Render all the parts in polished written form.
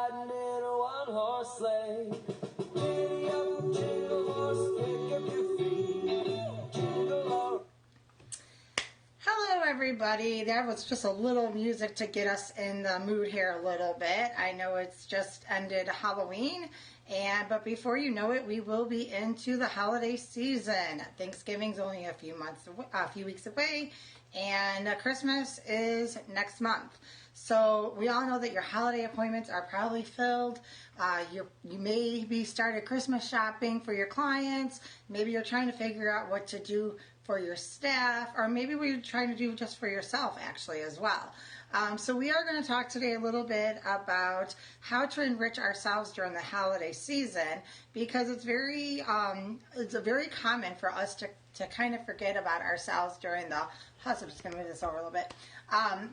riding in a one-horse sleigh. Giddy up, jingle horse, pick up your feet. Jingle all. Hello everybody, that was just a little music to get us in the mood here a little bit. I know it's just ended Halloween, but before you know it, we will be into the holiday season. Thanksgiving's only a few weeks away, and Christmas is next month. So we all know that your holiday appointments are probably filled. You may be started Christmas shopping for your clients. Maybe you're trying to figure out what to do for your staff, or maybe we're trying to do just for yourself actually as well. So we are going to talk today a little bit about how to enrich ourselves during the holiday season, because it's very common for us to kind of forget about ourselves during the hustle. I'm just going to move this over a little bit.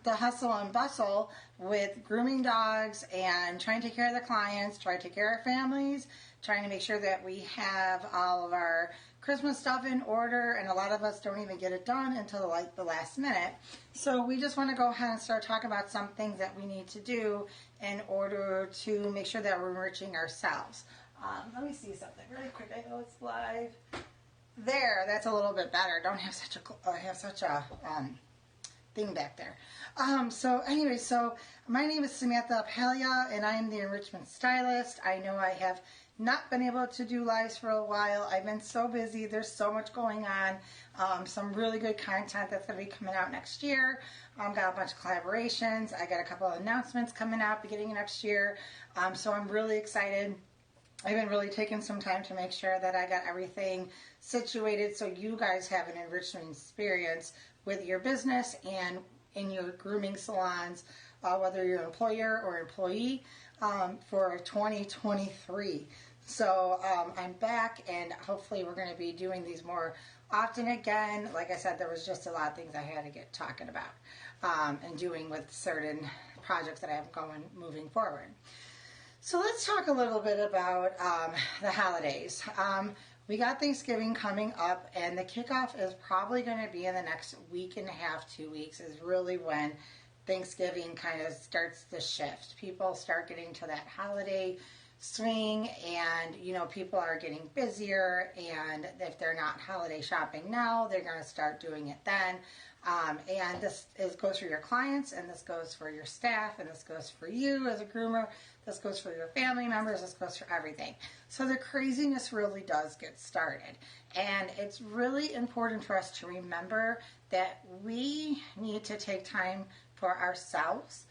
The hustle and bustle with grooming dogs and trying to take care of the clients, trying to take care of our families, trying to make sure that we have all of our Christmas stuff in order, and a lot of us don't even get it done until like the last minute. So we just want to go ahead and start talking about some things that we need to do in order to make sure that we're enriching ourselves. Let me see something really quick. I know it's live. There, that's a little bit better. Don't have such a thing back there. So my name is Samantha Palia, and I am the enrichment stylist. I know I have not been able to do lives for a while. I've been so busy. There's so much going on. Some really good content that's going to be coming out next year. Got a bunch of collaborations. I got a couple of announcements coming out beginning of next year. So I'm really excited. I've been really taking some time to make sure that I got everything situated so you guys have an enrichment experience with your business and in your grooming salons, whether you're an employer or employee, for 2023. So I'm back, and hopefully we're going to be doing these more often again. Like I said, there was just a lot of things I had to get talking about and doing with certain projects that I have moving forward. So let's talk a little bit about the holidays. We got Thanksgiving coming up, and the kickoff is probably going to be in the next week and a half, 2 weeks, is really when Thanksgiving kind of starts to shift. People start getting to that holiday swing, and people are getting busier, and if they're not holiday shopping now, they're going to start doing it then. And this goes for your clients, and this goes for your staff, and this goes for you as a groomer, this goes for your family members, this goes for everything. So the craziness really does get started, and it's really important for us to remember that we need to take time for ourselves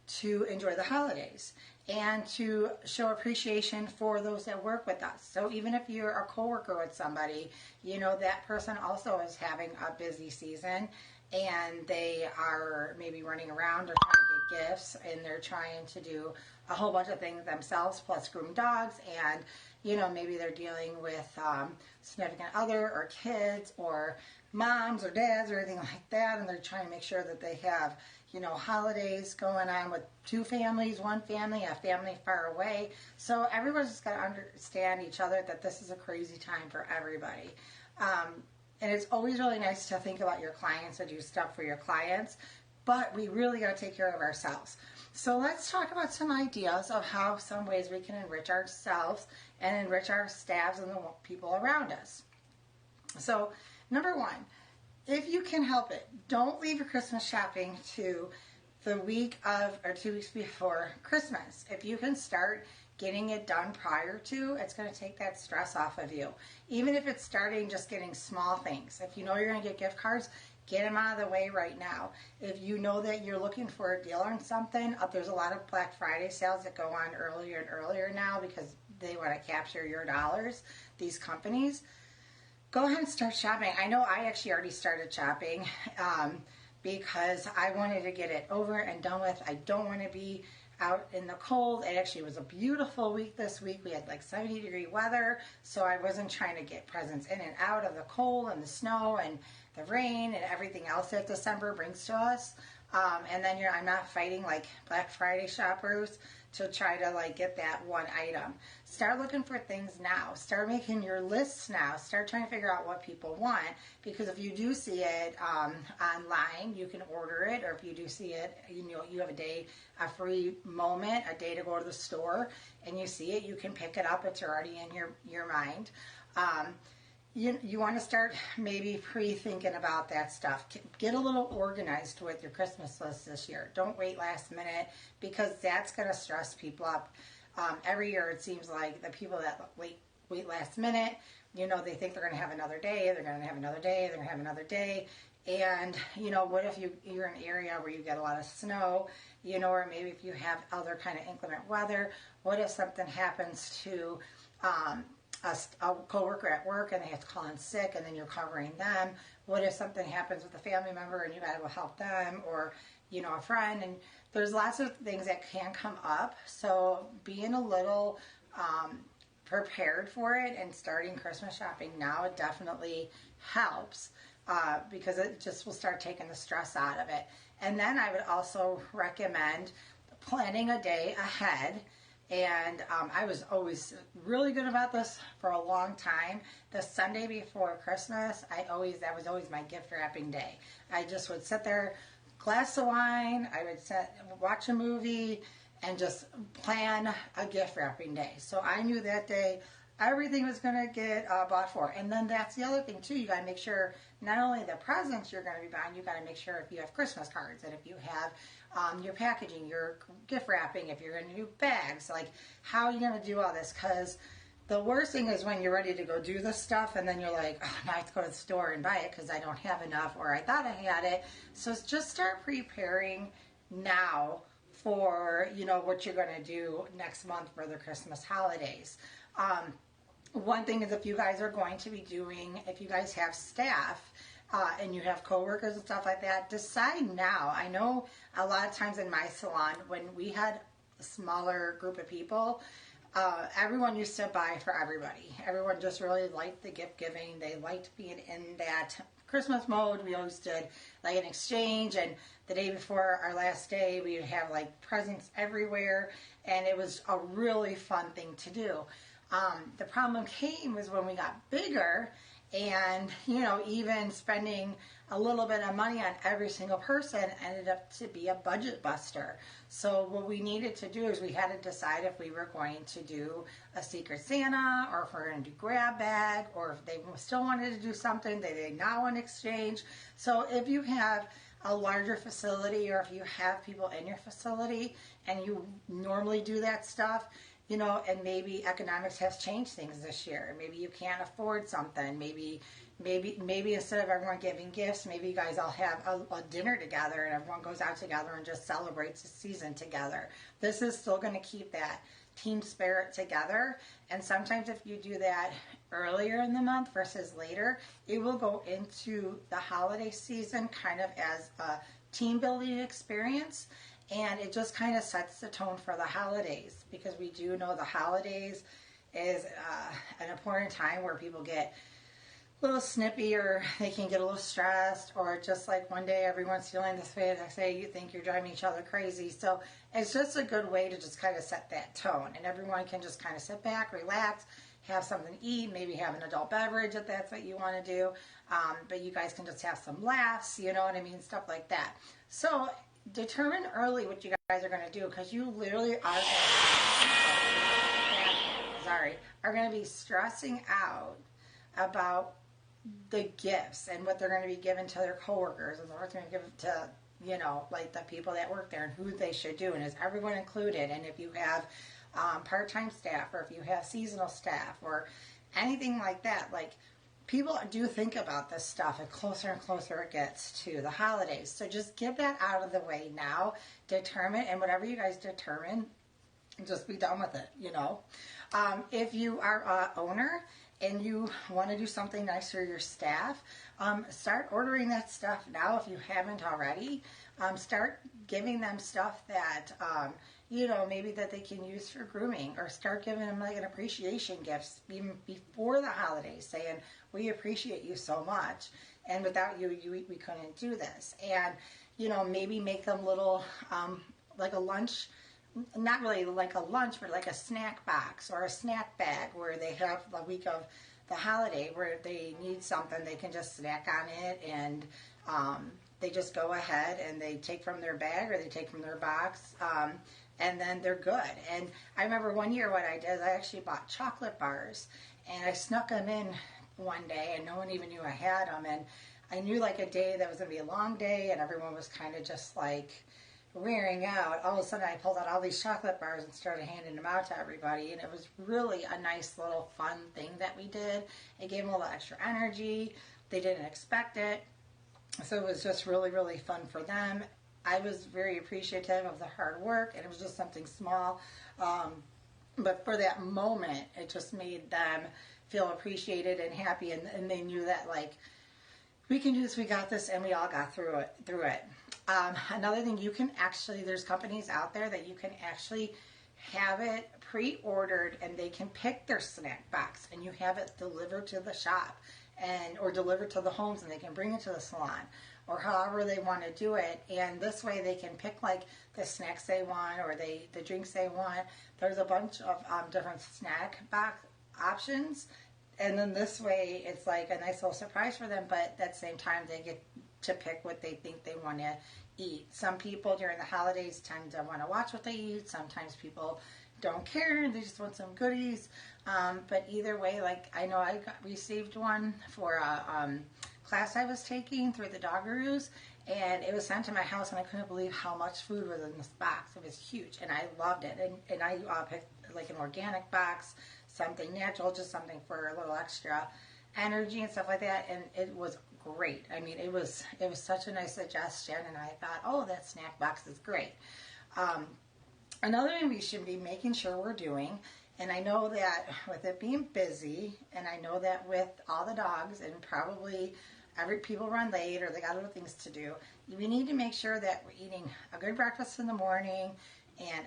to enjoy the holidays and to show appreciation for those that work with us. So even if you're a coworker with somebody, that person also is having a busy season, and they are maybe running around or trying to get gifts, and they're trying to do a whole bunch of things themselves, plus groom dogs, and maybe they're dealing with significant other or kids or moms or dads or anything like that, and they're trying to make sure that they have holidays going on with two families, one family, a family far away. So everyone's just got to understand each other that this is a crazy time for everybody. And it's always really nice to think about your clients and do stuff for your clients, but we really got to take care of ourselves. So let's talk about some ideas of some ways we can enrich ourselves and enrich our staffs and the people around us. So number one, if you can help it, don't leave your Christmas shopping to the week of or 2 weeks before Christmas. If you can start getting it done prior to, it's going to take that stress off of you. Even if it's starting just getting small things. If you know you're going to get gift cards, get them out of the way right now. If you know that you're looking for a deal on something, there's a lot of Black Friday sales that go on earlier and earlier now because they want to capture your dollars, these companies. Go ahead and start shopping. I know I actually already started shopping because I wanted to get it over and done with. I don't want to be out in the cold. It actually was a beautiful week this week. We had like 70-degree weather, so I wasn't trying to get presents in and out of the cold and the snow and the rain and everything else that December brings to us. And then I'm not fighting like Black Friday shoppers to try to like get that one item. Start looking for things now. Start making your lists now. Start trying to figure out what people want, because if you do see it online, you can order it, or if you do see it, you have a free moment, a day to go to the store, and you see it, you can pick it up. It's already in your mind. You want to start maybe pre-thinking about that stuff. Get a little organized with your Christmas list this year. Don't wait last minute, because that's going to stress people up. Every year it seems like the people that wait last minute, they think they're going to have another day, they're going to have another day, they're going to have another day. And, what if you're in an area where you get a lot of snow, or maybe if you have other kind of inclement weather. What if something happens to a coworker at work and they have to call in sick, and then you're covering them? What if something happens with a family member and you got to go help them, or a friend? And there's lots of things that can come up. So being a little prepared for it and starting Christmas shopping now, it definitely helps, because it just will start taking the stress out of it. And then I would also recommend planning a day ahead. And I was always really good about this for a long time. The Sunday before Christmas, that was always my gift wrapping day. I just would sit there, glass of wine, I would watch a movie, and just plan a gift wrapping day. So I knew that day everything was going to get bought for. And then that's the other thing too. You got to make sure not only the presents you're going to be buying, you got to make sure if you have Christmas cards, and if you have your packaging, your gift wrapping, if you're going to do bags, like how are you going to do all this? Because the worst thing is when you're ready to go do this stuff, and then you're like, oh, now I have to go to the store and buy it because I don't have enough, or I thought I had it. So just start preparing now for what you're going to do next month for the Christmas holidays. One thing is, if you guys are going to be if you guys have staff, and you have coworkers and stuff like that, decide now. I know a lot of times in my salon, when we had a smaller group of people, everyone used to buy for everybody. Everyone just really liked the gift giving. They liked being in that Christmas mode. We always did like an exchange, and the day before our last day, we would have like presents everywhere, and it was a really fun thing to do. The problem came was when we got bigger, and even spending a little bit of money on every single person ended up to be a budget buster. So what we needed to do is we had to decide if we were going to do a Secret Santa, or if we're going to do grab bag, or if they still wanted to do something they did not want to exchange. So if you have a larger facility, or if you have people in your facility and you normally do that stuff, and maybe economics has changed things this year. Maybe you can't afford something. Maybe instead of everyone giving gifts, maybe you guys all have a dinner together, and everyone goes out together and just celebrates the season together. This is still going to keep that team spirit together. And sometimes if you do that earlier in the month versus later, it will go into the holiday season kind of as a team building experience. And it just kind of sets the tone for the holidays, because we do know the holidays is an important time where people get a little snippy, or they can get a little stressed, or just like one day everyone's feeling this way, and I say you think you're driving each other crazy. So it's just a good way to just kind of set that tone, and everyone can just kind of sit back, relax, have something to eat, maybe have an adult beverage if that's what you want to do. But you guys can just have some laughs, stuff like that. So determine early what you guys are going to do, because you literally are going to be stressing out about the gifts and what they're going to be given to their coworkers, and what they're going to give to like the people that work there, and who they should do, and is everyone included, and if you have part-time staff, or if you have seasonal staff, or anything like that. Like, people do think about this stuff, and closer it gets to the holidays. So just get that out of the way now. Determine, and whatever you guys determine, just be done with it, If you are an owner and you want to do something nice for your staff, start ordering that stuff now if you haven't already. Start giving them stuff that, maybe that they can use for grooming, or start giving them like an appreciation gift even before the holidays, saying, we appreciate you so much, and without you, we couldn't do this. And, maybe make them little, like a lunch, not really like a lunch, but like a snack box or a snack bag where they have the week of the holiday where they need something, they can just snack on it, and they just go ahead and they take from their bag or they take from their box, and then they're good. And I remember one year what I did is I actually bought chocolate bars, and I snuck them in one day, and no one even knew I had them. And I knew like a day that was going to be a long day, and everyone was kind of just like wearing out. All of a sudden I pulled out all these chocolate bars and started handing them out to everybody, and it was really a nice little fun thing that we did. It gave them a little extra energy. They didn't expect it, so it was just really, really fun for them. I was very appreciative of the hard work, and it was just something small, but for that moment it just made them feel appreciated and happy, and they knew that like, we can do this, we got this, and we all got through it. Another thing, you can actually, there's companies out there that you can actually have it pre-ordered, and they can pick their snack box, and you have it delivered to the shop, or delivered to the homes, and they can bring it to the salon, or however they want to do it. And this way they can pick like the snacks they want, or the drinks they want. There's a bunch of different snack box options. And then this way, it's like a nice little surprise for them, but at the same time, they get to pick what they think they want to eat. Some people during the holidays tend to want to watch what they eat. Sometimes people don't care. They just want some goodies. But either way, like I know I received one for a class I was taking through the Doggaroos, and it was sent to my house, and I couldn't believe how much food was in this box. It was huge, and I loved it. And I picked like an organic box, something natural, just something for a little extra energy and stuff like that, and it was great. I mean, it was such a nice suggestion, and I thought, oh, that snack box is great. Another thing we should be making sure we're doing, and I know that with it being busy, and I know that with all the dogs, and probably people run late or they got other things to do, we need to make sure that we're eating a good breakfast in the morning, and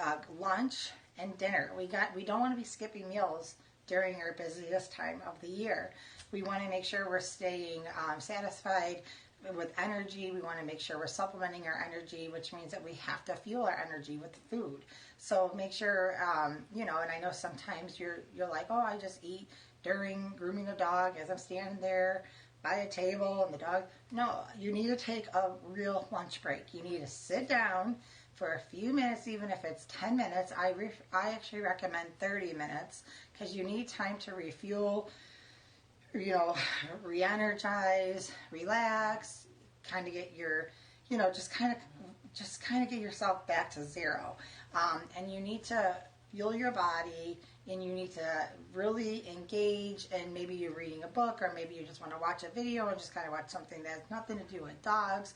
a lunch and dinner. We don't want to be skipping meals during our busiest time of the year. We want to make sure we're staying satisfied with energy. We want to make sure we're supplementing our energy, which means that we have to fuel our energy with food. So make sure, and I know sometimes you're like, oh, I just eat during grooming a dog as I'm standing there by a table and the dog. No, you need to take a real lunch break. You need to sit down for a few minutes, even if it's 10 minutes. I actually recommend 30 minutes because you need time to refuel, re-energize, relax, kind of get your, just kind of get yourself back to zero. And you need to fuel your body, and you need to really engage, and maybe you're reading a book, or maybe you just want to watch a video and just kind of watch something that has nothing to do with dogs.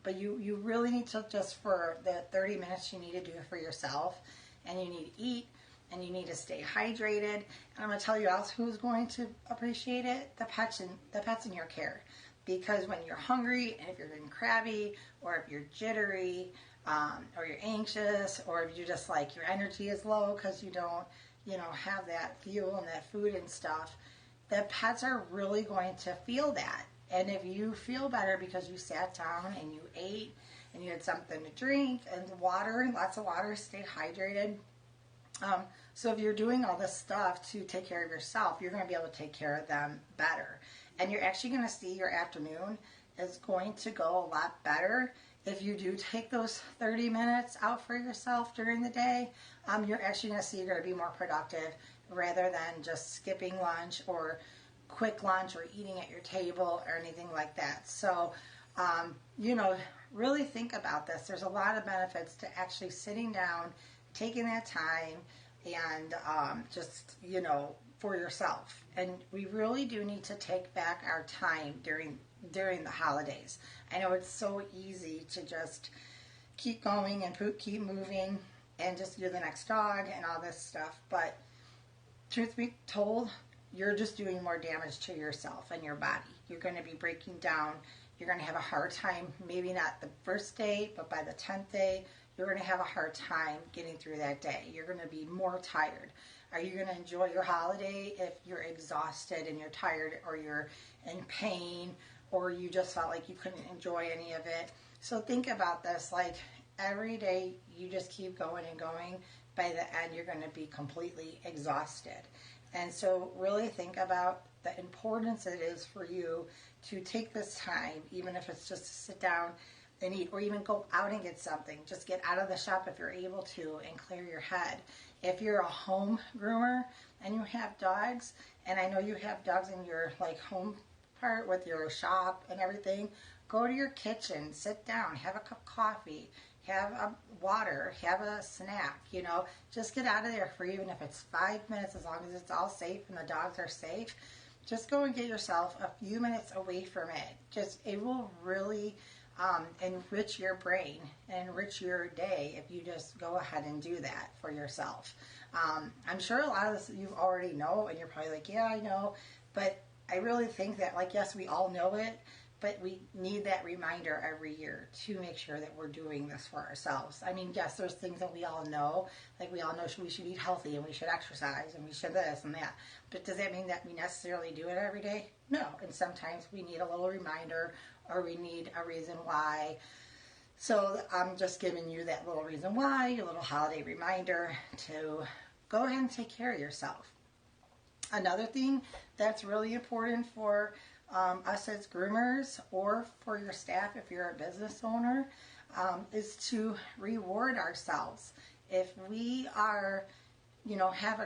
But you really need to, just for the 30 minutes, you need to do it for yourself, and you need to eat, and you need to stay hydrated. And I'm going to tell you else who's going to appreciate it, the pets in your care. Because when you're hungry, and if you're getting crabby, or if you're jittery, or you're anxious, or if you're just like your energy is low because you don't, have that fuel and that food and stuff, the pets are really going to feel that. And if you feel better because you sat down and you ate and you had something to drink and water, lots of water, stay hydrated. So if you're doing all this stuff to take care of yourself, you're going to be able to take care of them better. And you're actually going to see your afternoon is going to go a lot better if you do take those 30 minutes out for yourself during the day. You're actually going to see you're going to be more productive rather than just skipping lunch or quick lunch or eating at your table or anything like that. So, really think about this. There's a lot of benefits to actually sitting down, taking that time, and just, for yourself. And we really do need to take back our time during the holidays. I know it's so easy to just keep going and keep moving and just do the next dog and all this stuff, but truth be told, you're just doing more damage to yourself and your body. You're going to be breaking down. You're going to have a hard time, maybe not the first day, but by the 10th day, you're going to have a hard time getting through that day. You're going to be more tired. Are you going to enjoy your holiday if you're exhausted and you're tired, or you're in pain, or you just felt like you couldn't enjoy any of it. So think about this, like every day you just keep going and going. By the end, you're going to be completely exhausted. And so really think about the importance it is for you to take this time, even if it's just to sit down and eat, or even go out and get something. Just get out of the shop if you're able to and clear your head. If you're a home groomer and you have dogs, and I know you have dogs in your like home part with your shop and everything, go to your kitchen, sit down, have a cup of coffee, have a water, have a snack, you know, just get out of there for even if it's 5 minutes, as long as it's all safe and the dogs are safe. Just go and get yourself a few minutes away from it. It will really enrich your brain and enrich your day if you just go ahead and do that for yourself. I'm sure a lot of this you already know, and you're probably like, yeah, I know, but I really think that, like, yes, we all know it, but we need that reminder every year to make sure that we're doing this for ourselves. I mean, yes, there's things that we all know, like we all know we should eat healthy and we should exercise and we should this and that. But does that mean that we necessarily do it every day? No. And sometimes we need a little reminder, or we need a reason why. So I'm just giving you that little reason why, a little holiday reminder to go ahead and take care of yourself. Another thing that's really important for us as groomers, or for your staff if you're a business owner, is to reward ourselves. If we are, you know, have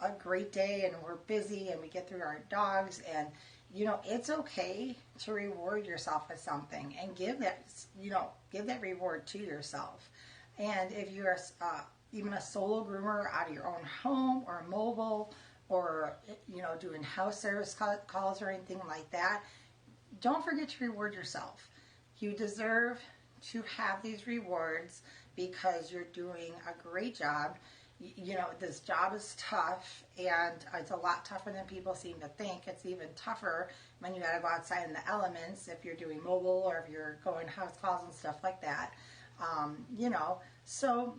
a great day and we're busy and we get through our dogs, and you know, it's okay to reward yourself with something and give that reward to yourself. And if you're even a solo groomer out of your own home or mobile, or you know, doing house service calls or anything like that, don't forget to reward yourself. You deserve to have these rewards because you're doing a great job. You know, this job is tough, and it's a lot tougher than people seem to think. It's even tougher when you got to go outside in the elements if you're doing mobile or if you're going house calls and stuff like that. You know, so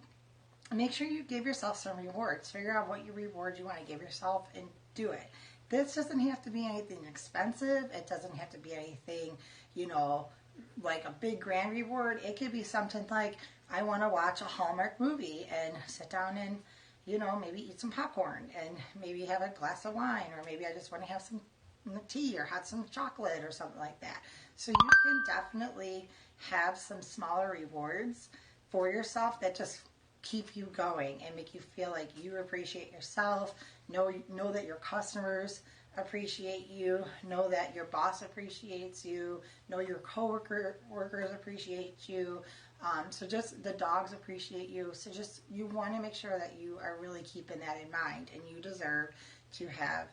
make sure you give yourself some rewards. Figure out what your reward you want to give yourself and do it. This doesn't have to be anything expensive. It doesn't have to be anything, you know, like a big grand reward. It could be something like, I want to watch a Hallmark movie and sit down and, you know, maybe eat some popcorn and maybe have a glass of wine, or maybe I just want to have some tea or have some chocolate or something like that. So you can definitely have some smaller rewards for yourself that just keep you going and make you feel like you appreciate yourself. Know that your customers appreciate you. Know that your boss appreciates you. Know your workers appreciate you. So just the dogs appreciate you. So just, you want to make sure that you are really keeping that in mind, and you deserve to have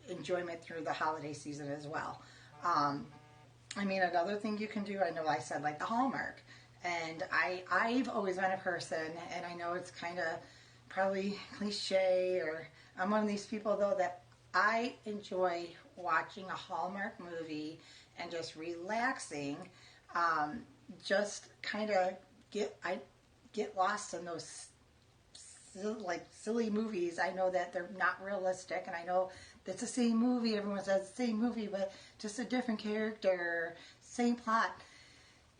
enjoyment through the holiday season as well. I mean, another thing you can do, I know I said like the Hallmark, and I've always been a person, and I know it's kind of probably cliche, or I'm one of these people though that I enjoy watching a Hallmark movie and just relaxing, just kind of get lost in those silly movies. I know that they're not realistic, and I know it's the same movie, everyone says the same movie, but just a different character, same plot.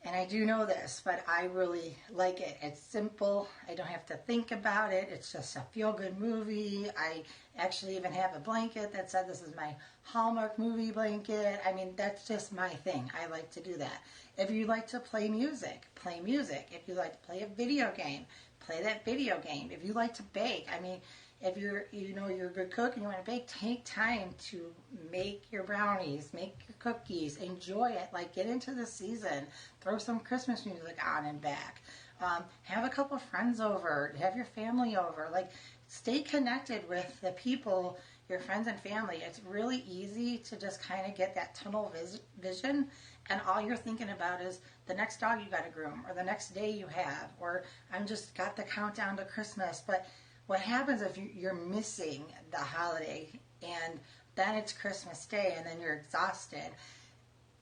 And I do know this, but I really like it. It's simple. I don't have to think about it. It's just a feel-good movie. I actually even have a blanket that said this is my Hallmark movie blanket. I mean, that's just my thing. I like to do that. If you like to play music, play music. If you like to play a video game, play that video game. If you like to bake, I mean, if you're a good cook and you want to bake, take time to make your brownies, make your cookies, enjoy it. Like, get into the season, throw some Christmas music on and back. Have a couple of friends over, have your family over. Like, stay connected with the people, your friends and family. It's really easy to just kind of get that tunnel vision, and all you're thinking about is the next dog you got to groom, or the next day you have, or I'm just got the countdown to Christmas. But what happens if you're missing the holiday, and then it's Christmas Day, and then you're exhausted,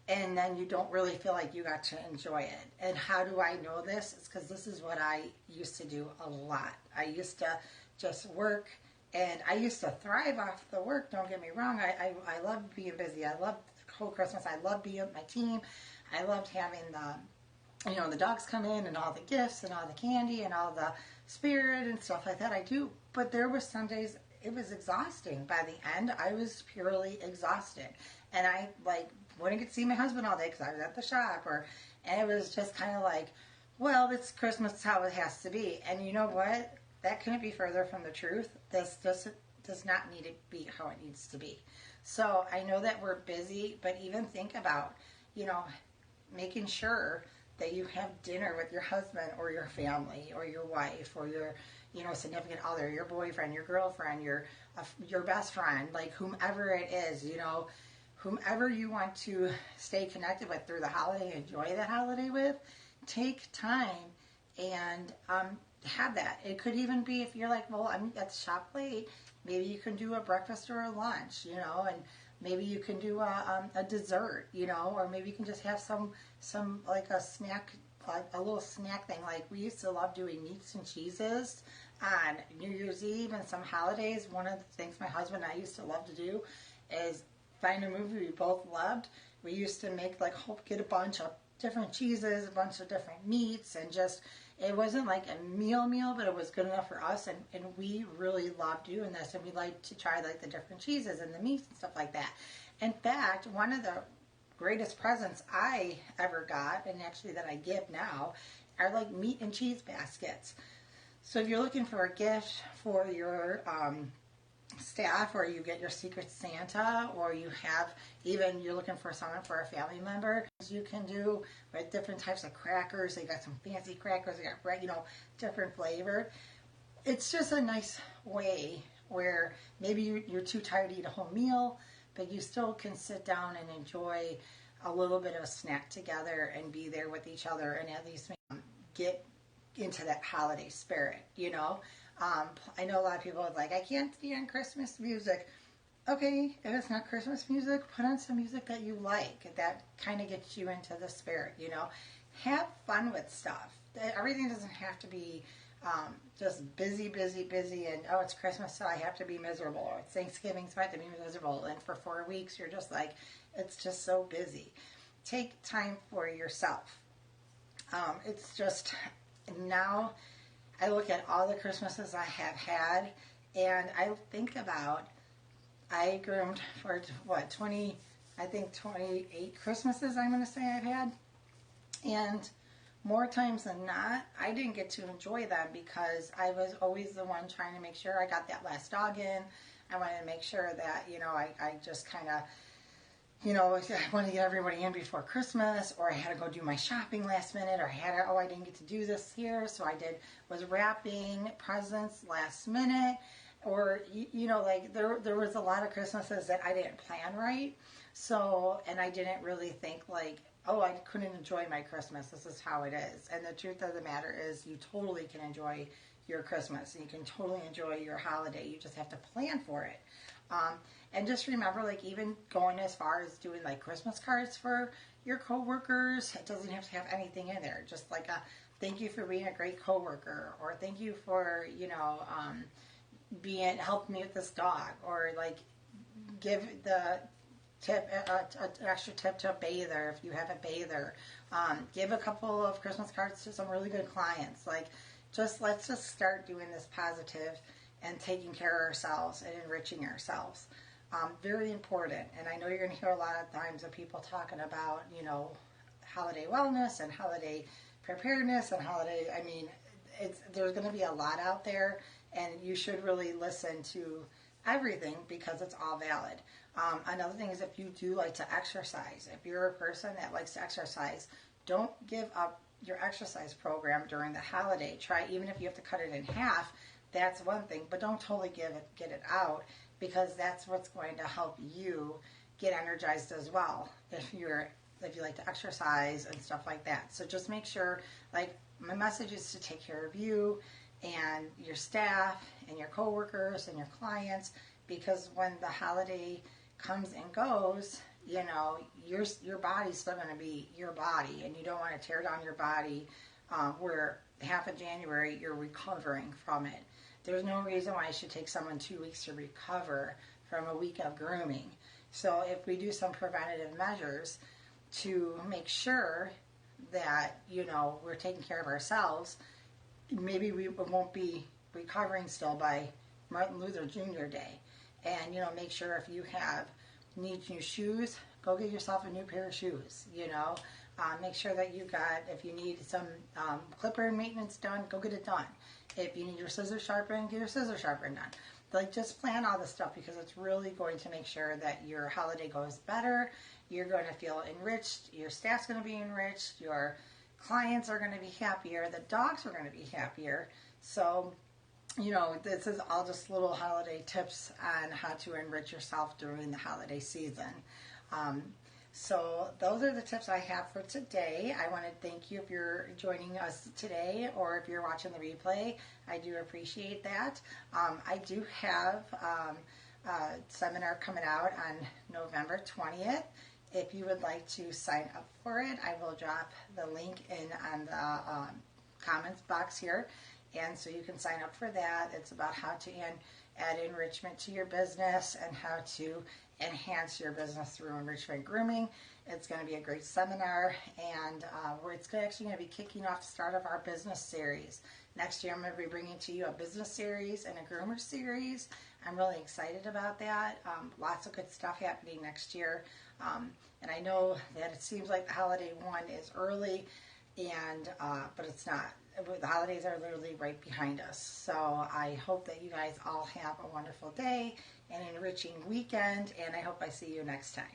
and then you don't really feel like you got to enjoy it? And how do I know this? It's because this is what I used to do a lot. I used to just work, and I used to thrive off the work, don't get me wrong. I loved being busy. I loved the whole Christmas. I loved being with my team. I loved having the dogs come in and all the gifts and all the candy and all the spirit and stuff like that. I do. But there were some days it was exhausting. By the end, I was purely exhausted. And I wouldn't get to see my husband all day because I was at the shop, and it was just kind of like, well, it's Christmas, it's how it has to be. And you know what? That couldn't be further from the truth. This does not need to be how it needs to be. So I know that we're busy, but even think about, making sure that you have dinner with your husband or your family or your wife or your, significant other, your boyfriend, your girlfriend, your best friend, like whomever it is, whomever you want to stay connected with through the holiday, enjoy the holiday with, take time and have that. It could even be if you're like, well, I'm at the shop late, maybe you can do a breakfast or a lunch, and maybe you can do a dessert, or maybe you can just have some like a snack, a little snack thing. Like we used to love doing meats and cheeses on New Year's Eve and some holidays. One of the things my husband and I used to love to do is find a movie we both loved. We used to make get a bunch of different cheeses, a bunch of different meats, and just, it wasn't like a meal, but it was good enough for us, and we really loved doing this, and we liked to try the different cheeses and the meats and stuff like that. In fact, one of the greatest presents I ever got, and actually that I give now, are meat and cheese baskets. So if you're looking for a gift for your staff, or you get your Secret Santa, or you're looking for someone for a family member, you can do with different types of crackers. They got some fancy crackers, they got bread, different flavored. It's just a nice way where maybe you're too tired to eat a whole meal, but you still can sit down and enjoy a little bit of a snack together and be there with each other, and at least get into that holiday spirit, I know a lot of people are like, I can't stand Christmas music. Okay, if it's not Christmas music, put on some music that you like, that kind of gets you into the spirit, Have fun with stuff. Everything doesn't have to be just busy, and, oh, it's Christmas, so I have to be miserable. Or it's Thanksgiving, so I have to be miserable. And for 4 weeks, you're just like, it's just so busy. Take time for yourself. It's just, now I look at all the Christmases I have had, and I think about, I groomed for 28 Christmases, I'm going to say I've had. And more times than not, I didn't get to enjoy them because I was always the one trying to make sure I got that last dog in. I wanted to make sure that, I just kind of, I wanted to get everybody in before Christmas, or I had to go do my shopping last minute, or I didn't get to do this here, so was wrapping presents last minute, or, there was a lot of Christmases that I didn't plan right, so, and I didn't really think oh, I couldn't enjoy my Christmas, this is how it is. And the truth of the matter is, you totally can enjoy your Christmas, and you can totally enjoy your holiday, you just have to plan for it. And just remember, even going as far as doing Christmas cards for your coworkers, it doesn't have to have anything in there. Just a thank you for being a great coworker, or thank you for helping me with this dog, or give the tip, an extra tip to a bather if you have a bather. Give a couple of Christmas cards to some really good clients. Let's just start doing this positive and taking care of ourselves and enriching ourselves. Very important. And I know you're going to hear a lot of times of people talking about, holiday wellness and holiday preparedness and holiday, there's going to be a lot out there, and you should really listen to everything because it's all valid. Another thing is, if you do like to exercise, if you're a person that likes to exercise, don't give up your exercise program during the holiday. Try, even if you have to cut it in half, that's one thing, but don't totally get it out, because that's what's going to help you get energized as well if you like to exercise and stuff like that. So just make sure, my message is to take care of you and your staff and your coworkers and your clients, because when the holiday comes and goes, your body's still going to be your body, and you don't want to tear down your body where half of January you're recovering from it. There's no reason why it should take someone 2 weeks to recover from a week of grooming. So if we do some preventative measures to make sure that, we're taking care of ourselves, maybe we won't be recovering still by Martin Luther Jr. Day. And, make sure if you need new shoes, go get yourself a new pair of shoes, make sure that if you need some clipper maintenance done, go get it done. If you need your scissors sharpened, get your scissors sharpened done. Like, just plan all this stuff, because it's really going to make sure that your holiday goes better. You're going to feel enriched. Your staff's going to be enriched. Your clients are going to be happier. The dogs are going to be happier. So, this is all just little holiday tips on how to enrich yourself during the holiday season. So those are the tips I have for today. I want to thank you if you're joining us today, or if you're watching the replay. I do appreciate that. I do have a seminar coming out on November 20th. If you would like to sign up for it, I will drop the link in on the comments box here. And so you can sign up for that. It's about how to add enrichment to your business and how to enhance your business through enrichment grooming. It's going to be a great seminar, and it's actually going to be kicking off the start of our business series. Next year I'm going to be bringing to you a business series and a groomer series. I'm really excited about that. Lots of good stuff happening next year. And I know that it seems like the holiday one is early, but it's not. The holidays are literally right behind us. So I hope that you guys all have a wonderful day, an enriching weekend, and I hope I see you next time.